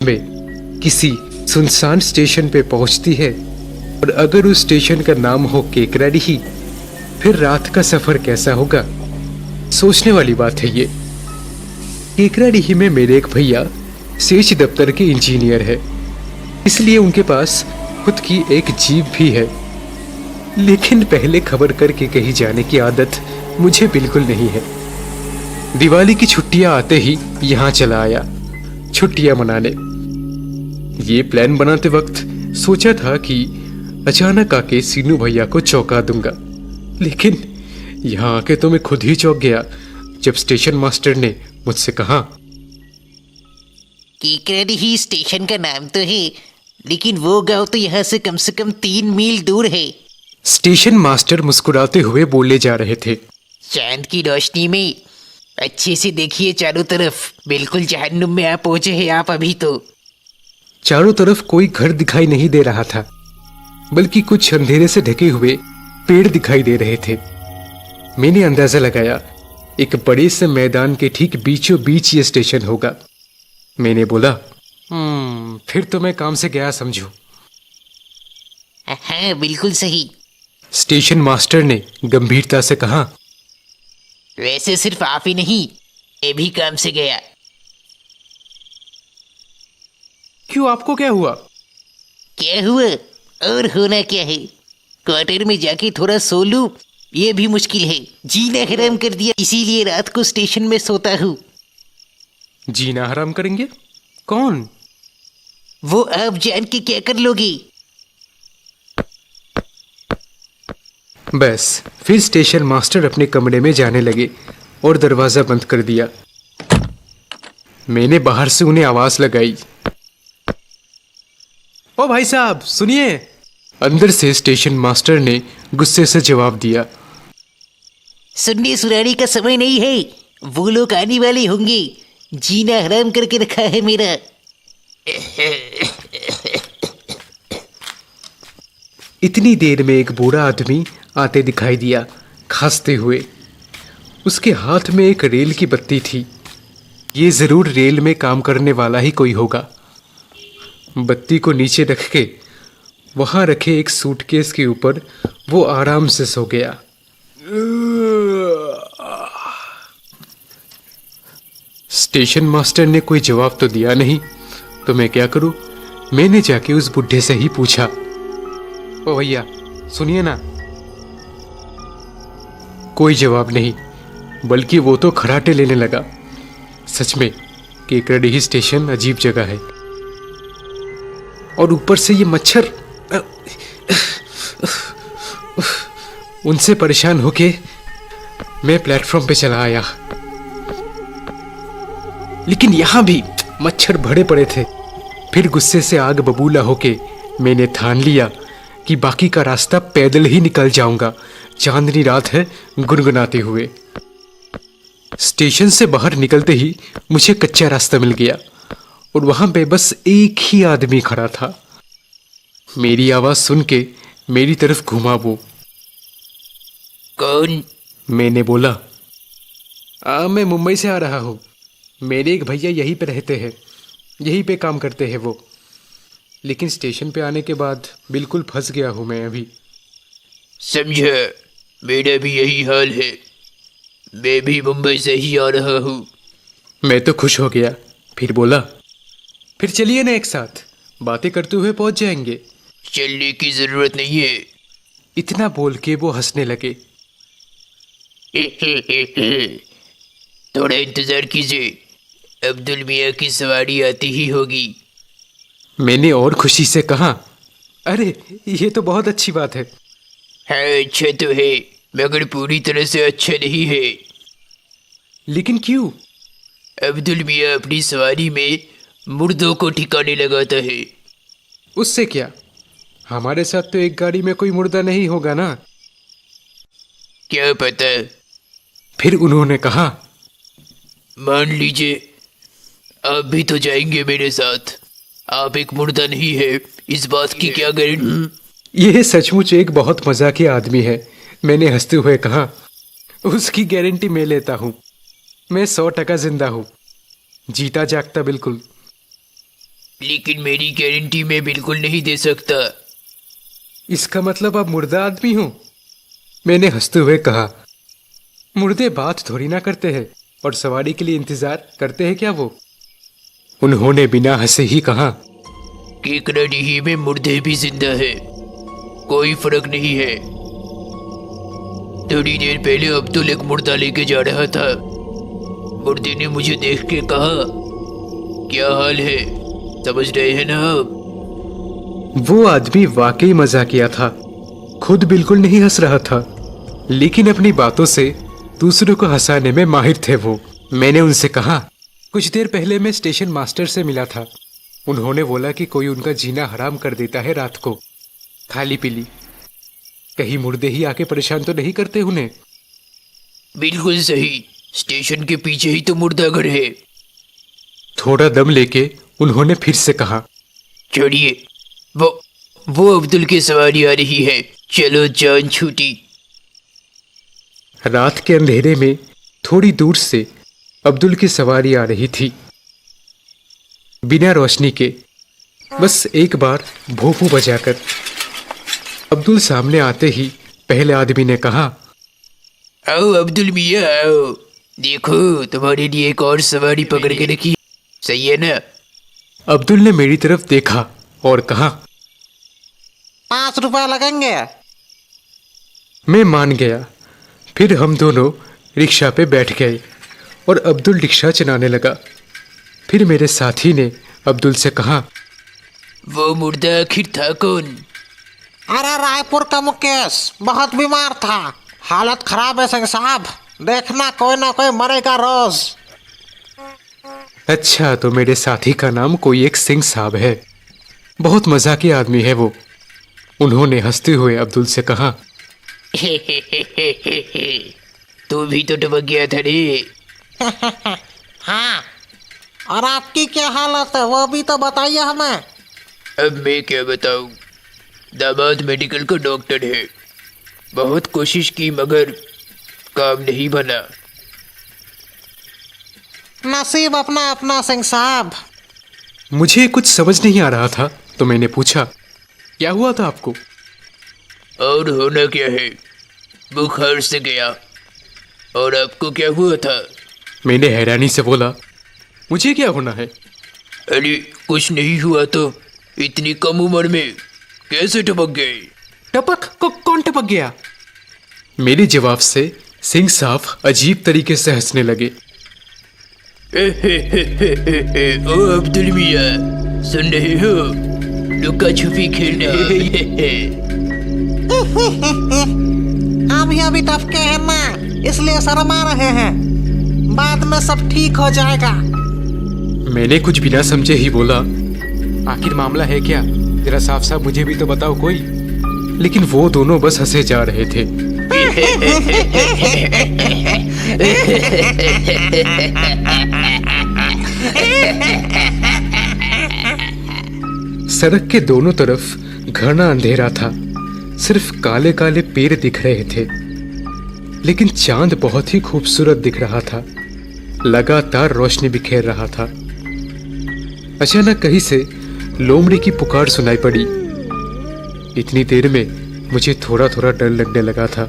में किसी सुनसान स्टेशन पे पहुंचती है और अगर उस स्टेशन का नाम हो केकराडीही, फिर रात का सफर कैसा होगा। सोचने वाली बात है ये। केकराडीही में मेरे एक भैया सेच दफ्तर के इंजीनियर है, इसलिए उनके पास खुद की एक जीप भी है। लेकिन पहले खबर करके कहीं जाने की आदत मुझे बिल्कुल नहीं है। दिवाली की छुट्टियां आते ही यहाँ चला आया छुट्टियां मनाने। ये प्लान बनाते वक्त सोचा था कि अचानक आके सीनू भैया को चौंका दूंगा, लेकिन यहाँ आके तो मैं खुद ही चौंक गया जब स्टेशन मास्टर ने मुझसे कहा, केकराडीही स्टेशन का नाम तो है, लेकिन वो गांव तो यहाँ से कम 3 मील दूर है। स्टेशन मास्टर मुस्कुराते हुए बोले जा रहे थे, चांद की रोशनी में अच्छे से देखिए चारों तरफ, बिल्कुल जहन्नुम में आप पहुंचे हैं आप अभी तो। चारों तरफ कोई घर दिखाई नहीं दे रहा था, बल्कि कुछ अंधेरे से ढके हुए पेड़ दिखाई दे रहे थे। मैंने अंदाजा लगाया एक बड़े से मैदान के ठीक बीचों बीच ये स्टेशन होगा। मैंने बोला, फिर तो मैं काम से गया समझू। हाँ बिल्कुल सही। स्टेशन मास्टर ने गंभीरता से कहा, वैसे सिर्फ आप ही नहीं, ये भी काम से गया। क्यों, आपको क्या हुआ? क्या हुआ और होना क्या है, क्वार्टर में जाके थोड़ा सो लूं ये भी मुश्किल है। जीना हराम कर दिया, इसीलिए रात को स्टेशन में सोता हूँ। जीना हराम करेंगे? कौन? वो आप जान के क्या कर लोगे? बस फिर स्टेशन मास्टर अपने कमरे में जाने लगे और दरवाजा बंद कर दिया। मैंने बाहर से उन्हें आवाज लगाई, ओ भाई साहब सुनिए। अंदर से स्टेशन मास्टर ने गुस्से से जवाब दिया, सुनने सुनाने का समय नहीं है, वो लोग आने वाले होंगे। जीना हराम करके रखा है मेरा। इतनी देर में एक बूढ़ा आदमी आते दिखाई दिया, खांसते हुए। उसके हाथ में एक रेल की बत्ती थी। ये जरूर रेल में काम करने वाला ही कोई होगा। बत्ती को नीचे रख के वहां रखे एक सूटकेस के ऊपर वो आराम से सो गया। स्टेशन मास्टर ने कोई जवाब तो दिया नहीं, तो मैं क्या करूं। मैंने जाके उस बुढ़े से ही पूछा, ओ भैया सुनिए ना। कोई जवाब नहीं, बल्कि वो तो खराटे लेने लगा। सच में केकराडीही स्टेशन अजीब जगह है, और ऊपर से ये मच्छर। उनसे परेशान होके मैं प्लेटफॉर्म पे चला आया, लेकिन यहां भी मच्छर भरे पड़े थे। फिर गुस्से से आग बबूला होके मैंने ठान लिया कि बाकी का रास्ता पैदल ही निकल जाऊंगा। चांदनी रात है, गुनगुनाते हुए। स्टेशन से बाहर निकलते ही मुझे कच्चा रास्ता मिल गया, और वहां पे बस एक ही आदमी खड़ा था। मेरी आवाज सुन के मेरी तरफ घुमा वो। कौन? मैंने बोला, मैं मुंबई से आ रहा हूँ। मेरे एक भैया यहीं पे रहते हैं, यहीं पे काम करते हैं वो। लेकिन स्टेशन पे आने के बाद बिल्कुल फंस गया हूँ मैं अभी। समझा, मेरा भी यही हाल है। मैं भी मुंबई से ही आ रहा हूँ। मैं तो खुश हो गया, फिर बोला, फिर चलिए ना एक साथ बातें करते हुए पहुंच जाएंगे। चलने की जरूरत नहीं है। इतना बोल के वो हंसने लगे। थोड़ा इंतजार कीजिए, अब्दुल मियाँ की सवारी आती ही होगी। मैंने और खुशी से कहा, अरे ये तो बहुत अच्छी बात है। हाँ अच्छा तो है, मगर पूरी तरह से अच्छा नहीं है। लेकिन क्यों? अब्दुल मियाँ अपनी सवारी में मुर्दों को ठिकाने लगाता है। उससे क्या, हमारे साथ तो एक गाड़ी में कोई मुर्दा नहीं होगा ना। क्या पता। फिर उन्होंने कहा, मान लीजिए आप भी तो जाएंगे मेरे साथ। आप एक मुर्दा नहीं है, इस बात की क्या गारंटी? यह सचमुच एक बहुत मजाकिया आदमी है। मैंने हंसते हुए कहा, उसकी गारंटी मैं लेता हूं। मैं 100% जिंदा हूं, जीता जागता बिल्कुल। लेकिन मेरी गारंटी मैं बिल्कुल नहीं दे सकता। इसका मतलब आप मुर्दा आदमी हो? मैंने हंसते हुए कहा। मुर्दे बात थोड़ी ना करते हैं और सवारी के लिए इंतजार करते हैं क्या वो? उन्होंने बिना हंसे ही कहा, केकराडीही में मुर्दे भी जिंदा है, कोई फर्क नहीं है। थोड़ी देर पहले अब्दुल एक मुर्दा लेके जा रहा था। मुर्दे ने मुझे देख के कहा, क्या हाल है, समझ रहे हैं ना आप? वो आदमी वाकई मजाकिया था। खुद बिल्कुल नहीं हंस रहा था, लेकिन अपनी बातों से दूसरों को हंसाने में माहिर थे वो। मैंने उनसे कहा, कुछ देर पहले मैं स्टेशन मास्टर से मिला था। उन्होंने बोला कि कोई उनका जीना हराम कर देता है रात को, खाली पीली। कहीं मुर्दे ही आके परेशान तो नहीं करते उन्हें? बिल्कुल सही, स्टेशन के पीछे ही तो मुर्दा घर है। थोड़ा दम लेके उन्होंने फिर से कहा, छोड़िए, वो अब्दुल की सवारी आ रही है, चलो जान छूटी। रात के अंधेरे में थोड़ी दूर से अब्दुल की सवारी आ रही थी, बिना रोशनी के, बस एक बार भोंपू बजाकर। अब्दुल सामने आते ही पहले आदमी ने कहा, आओ अब्दुल मियाँ आओ, देखो तुम्हारे लिए एक और सवारी पकड़ के रखी, सही है ना? अब्दुल ने मेरी तरफ देखा और कहा, 5 रुपए लगेंगे। मैं मान गया। फिर हम दोनों रिक्शा पे बैठ गए और अब्दुल रिक्शा चलाने लगा। फिर मेरे साथी ने अब्दुल से कहा, वो मुर्दा आखिर था कौन? अरे रायपुर का मुकेश बहुत बीमार था, हालत खराब है सिंह साहब, देखना कोई ना कोई मरेगा रोज। अच्छा, तो मेरे साथी का नाम कोई एक सिंह साहब है, बहुत मजाकी आदमी है वो। उन्होंने हंसते हुए अब्दुल से कहा, तू भी तो टपक गया था रे। हाँ, और आपकी क्या हालत है वो भी तो बताइए हमें। अब मैं क्या बताऊं, दामाद मेडिकल का डॉक्टर है, बहुत कोशिश की मगर काम नहीं बना। नसीब अपना अपना सिंह साहब। मुझे कुछ समझ नहीं आ रहा था तो मैंने पूछा, क्या हुआ था आपको? और होना क्या है, बुखार से गया। और आपको क्या हुआ था? मैंने हैरानी से बोला, मुझे क्या होना है? अरे कुछ नहीं हुआ तो इतनी कम उम्र में कैसे टपक गए? टपक कौन टपक गया? मेरे जवाब से सिंह साहब अजीब तरीके से हंसने लगे। ओ अब्दुल मियाँ, सुन रहे हो, लुका छुपी खेलना। अभी टपके हैं ना, इसलिए शर्मा रहे हैं, बाद में सब ठीक हो जाएगा। मैंने कुछ बिना समझे ही बोला, आखिर मामला है क्या? जरा साफ साफ मुझे भी तो बताओ कोई। लेकिन वो दोनों बस हंसे जा रहे थे। सड़क के दोनों तरफ घना अंधेरा था, सिर्फ काले काले पेड़ दिख रहे थे, लेकिन चांद बहुत ही खूबसूरत दिख रहा था, लगातार रोशनी बिखेर रहा था। अचानक कहीं से लोमड़ी की पुकार सुनाई पड़ी। इतनी देर में मुझे थोड़ा थोड़ा डर लगने लगा था।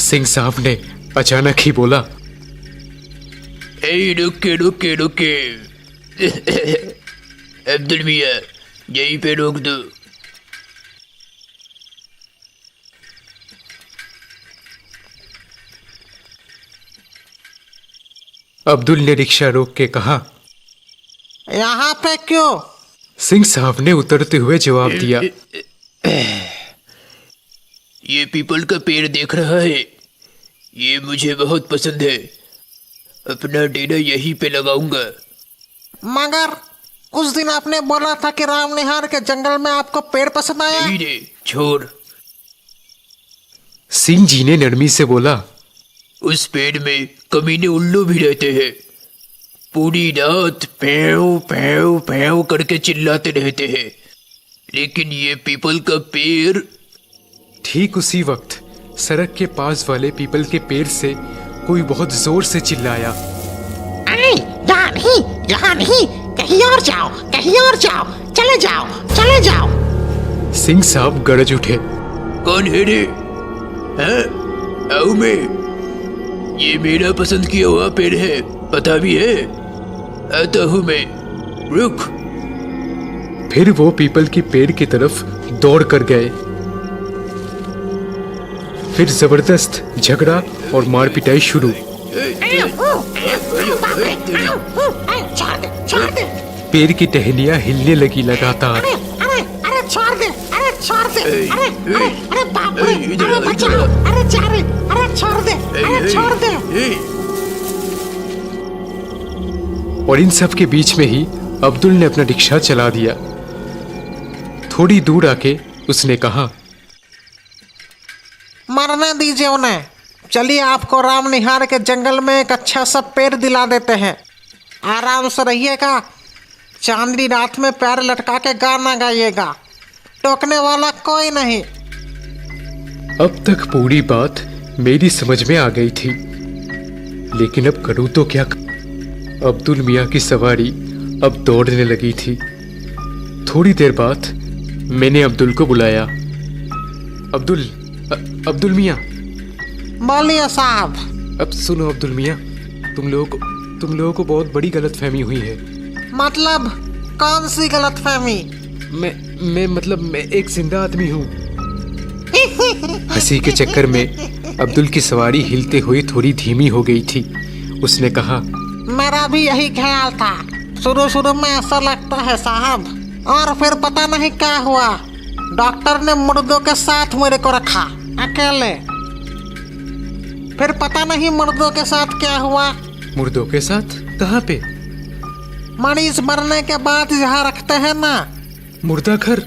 सिंह साहब ने अचानक ही बोला, ए रुके रुके रुके। अब्दुल मियाँ, यहीं पे रोक दो। अब्दुल ने रिक्शा रोक के कहा, यहाँ पे क्यों? सिंह साहब ने उतरते हुए जवाब दिया, ये पीपल का पेड़ देख रहा है, ये मुझे बहुत पसंद है, अपना डेरा यहीं पे लगाऊंगा। मगर उस दिन आपने बोला था कि रामनिहार के जंगल में आपको पेड़ पसंद आया। नहीं रे, छोड़। सिंह जी ने नरमी से बोला, उस पेड़ में कमीने उल्लू भी रहते हैं, पूरी रात पैव पैव पैव करके चिल्लाते रहते हैं, लेकिन ये पीपल का पेड़। ठीक उसी वक्त सड़क के पास वाले पीपल के पेड़ से कोई बहुत जोर से चिल्लाया, यहाँ नहीं, कहीं और जाओ, कहीं और जाओ, चले जाओ, चले जाओ। सिंह साहब गरज उठे। कौन है रे? हाँ? आओ मैं। ये मेरा पसंद किया हुआ पेड़ है, पता भी है। आता हूँ मैं, रुक। फिर वो पीपल की पेड़ की तरफ दौड़ कर गए। फिर जबरदस्त झगड़ा और मार पिटाई शुरू। छोड़ दे, छोड़ दे। पेड़ की टहनियां हिलने लगी लगातार। अरे अरे अरे छोड़ दे, अरे छोड़ दे, अरे अरे अरे बाप रे, अरे बचाओ, अरे जा रे, अरे छोड़ दे, अरे छोड़ दे। और इन सब के बीच में ही अब्दुल ने अपना रिक्शा चला दिया। थोड़ी दूर आके उसने कहा, मरने दीजिए उन्हें। चलिए आपको राम निहार के जंगल में एक अच्छा सा पेड़ दिला देते हैं, आराम से रहिएगा। चांदनी रात में पैर लटका के गाना गाइएगा, टोकने वाला कोई नहीं। अब तक पूरी बात मेरी समझ में आ गई थी, लेकिन अब करूँ तो क्या। अब्दुल मियाँ की सवारी अब दौड़ने लगी थी। थोड़ी देर बाद मैंने अब्दुल को बुलाया। अब्दुल मियाँ। बोलिए साहब। अब सुनो अब्दुल मियाँ, तुम लोगों को बहुत बड़ी गलतफहमी हुई है। मतलब कौन सी गलतफहमी? मैं एक जिंदा आदमी हूँ। हंसी के चक्कर में अब्दुल की सवारी हिलते हुए थोड़ी धीमी हो गई थी। उसने कहा, मेरा भी यही ख्याल था। शुरू में ऐसा लगता है साहब, और फिर पता नहीं क्या हुआ। डॉक्टर ने मुर्दों के साथ मेरे को रखा अकेले। फिर पता नहीं मुर्दों के साथ क्या हुआ। मुर्दों के साथ? कहाँ पे? मरीज मरने के बाद यहाँ रखते हैं ना। मुर्दा घर?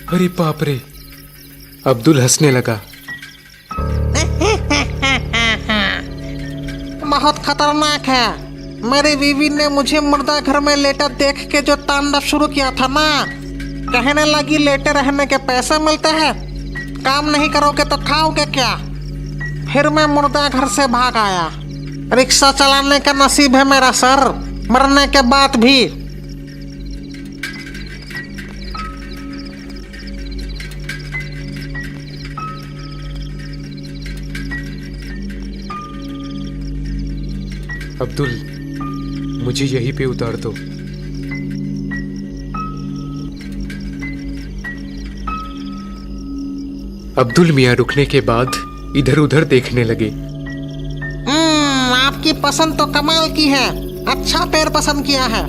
अरे बाप रे। अब्दुल हंसने लगा। बहुत खतरनाक है। मेरी बीवी ने मुझे मुर्दा घर में लेटा देख के जो तांडव शुरू किया था ना, कहने लगी लेटे रहने के पैसे मिलते हैं, काम नहीं करोगे तो खाओगे क्या। फिर मैं मुर्दा घर से भाग आया। रिक्शा चलाने का नसीब है मेरा सर, मरने के बाद भी। अब्दुल, मुझे यहीं पे उतार दो। अब्दुल मियाँ रुकने के बाद इधर उधर देखने लगे। आपकी पसंद तो कमाल की है। अच्छा पेड़ पसंद किया है।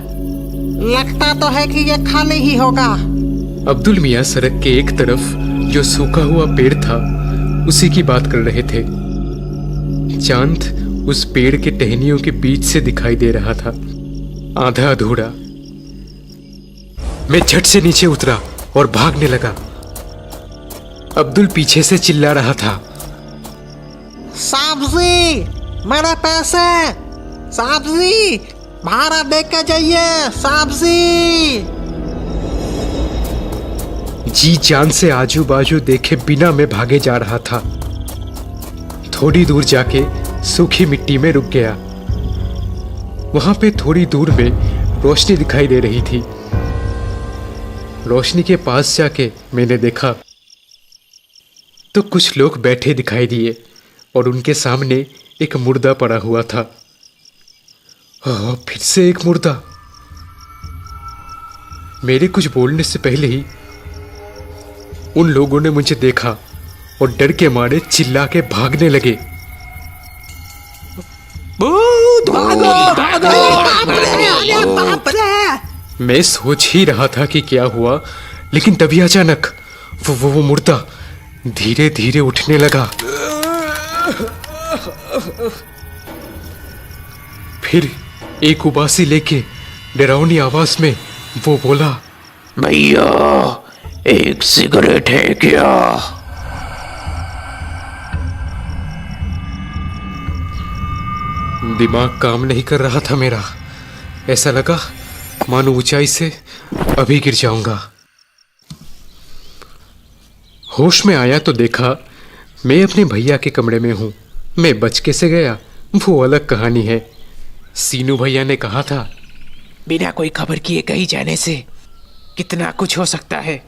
लगता तो है कि ये खाली ही होगा। अब्दुल मियाँ सड़क के एक तरफ जो सूखा हुआ पेड़ था उसी की बात कर रहे थे। चांद उस पेड़ के टहनियों के बीच से दिखाई दे रहा था, आधा अधूरा। मैं झट से नीचे उतरा और भागने लगा। अब्दुल पीछे से चिल्ला रहा था, साहब जी, मेरे पैसे, साहब जी, भाड़ा दे के जाइए, साहब जी। जी जान से आजू बाजू देखे बिना मैं भागे जा रहा था। थोड़ी दूर जाके सूखी मिट्टी में रुक गया। वहां पे थोड़ी दूर में रोशनी दिखाई दे रही थी। रोशनी के पास जाके मैंने देखा तो कुछ लोग बैठे दिखाई दिए और उनके सामने एक मुर्दा पड़ा हुआ था। फिर से एक मुर्दा। मेरे कुछ बोलने से पहले ही उन लोगों ने मुझे देखा और डर के मारे चिल्ला के भागने लगे। मैं सोच ही रहा था कि क्या हुआ, लेकिन तभी अचानक वो मुर्दा धीरे धीरे उठने लगा। फिर एक उबासी लेके डरावनी आवाज में वो बोला, भैया एक सिगरेट है क्या? दिमाग काम नहीं कर रहा था मेरा। ऐसा लगा मानो ऊंचाई से अभी गिर जाऊंगा। होश में आया तो देखा मैं अपने भैया के कमरे में हूं। मैं बच कैसे गया वो अलग कहानी है। सीनू भैया ने कहा था, बिना कोई खबर किए कहीं जाने से कितना कुछ हो सकता है,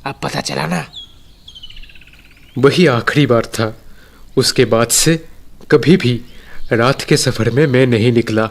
अब पता चला ना। वही आखिरी बार था। उसके बाद से कभी भी रात के सफर में मैं नहीं निकला।